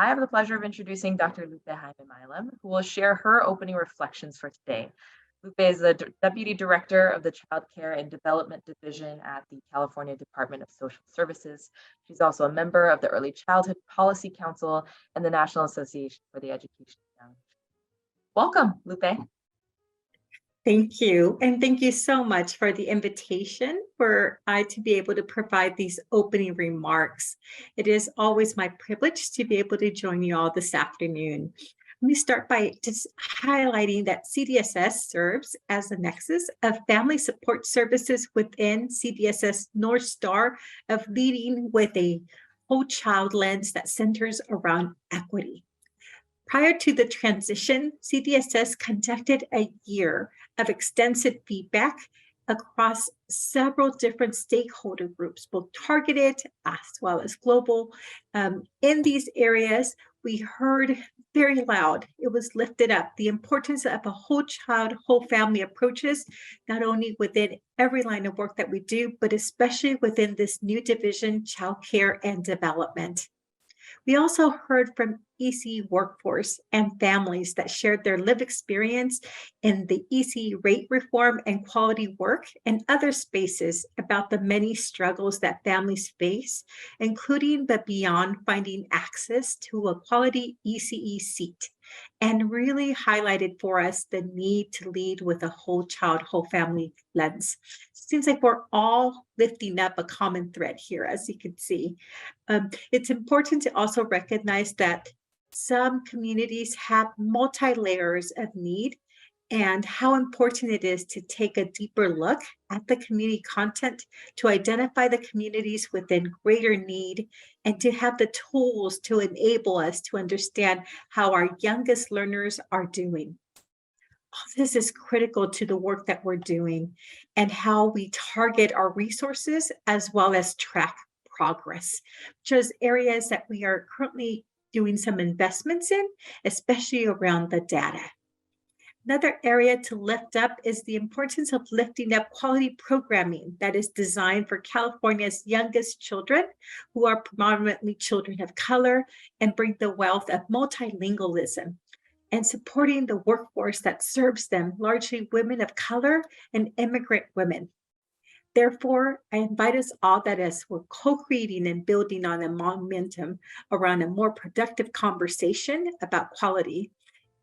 I have the pleasure of introducing Dr. Lupe Jaime-Mileham, who will share her opening reflections for today. Lupe is the Deputy Director of the Child Care and Development Division at the California Department of Social Services. She's also a member of the Early Childhood Policy Council and the National Association for the Education of Young. Welcome, Lupe. Thank you. And thank you so much for the invitation for I to be able to provide these opening remarks. It is always my privilege to be able to join you all this afternoon. Let me start by just highlighting that CDSS serves as a nexus of family support services within CDSS North Star of leading with a whole child lens that centers around equity. Prior to the transition, CDSS conducted a year of extensive feedback across several different stakeholder groups, both targeted as well as global. In these areas, we heard very loud, it was lifted up, the importance of a whole child, whole family approaches, not only within every line of work that we do, but especially within this new division, child care and development. We also heard from EC workforce and families that shared their lived experience in the EC rate reform and quality work and other spaces about the many struggles that families face, including but beyond finding access to a quality ECE seat, and really highlighted for us the need to lead with a whole child, whole family lens. Seems like we're all lifting up a common thread here, as you can see. It's important to also recognize that some communities have multi-layers of need and how important it is to take a deeper look at the community content to identify the communities within greater need and to have the tools to enable us to understand how our youngest learners are doing. All this is critical to the work that we're doing and how we target our resources as well as track progress, which is areas that we are currently doing some investments in, especially around the data. Another area to lift up is the importance of lifting up quality programming that is designed for California's youngest children, who are predominantly children of color, and bring the wealth of multilingualism and supporting the workforce that serves them, largely women of color and immigrant women. Therefore, I invite us all that as we're co-creating and building on a momentum around a more productive conversation about quality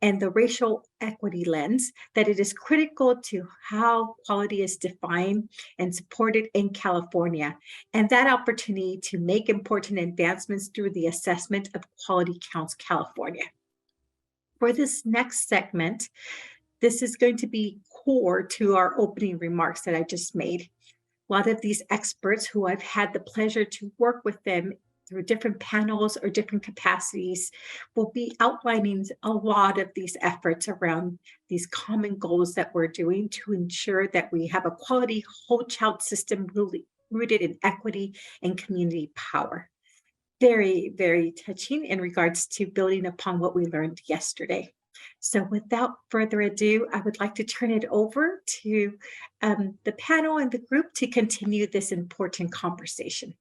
and the racial equity lens, that it is critical to how quality is defined and supported in California, and that opportunity to make important advancements through the assessment of Quality Counts California. For this next segment, this is going to be core to our opening remarks that I just made. A lot of these experts who I've had the pleasure to work with them through different panels or different capacities will be outlining a lot of these efforts around these common goals that we're doing to ensure that we have a quality whole child system really rooted in equity and community power. Very, very touching in regards to building upon what we learned yesterday. So without further ado, I would like to turn it over to the panel and the group to continue this important conversation.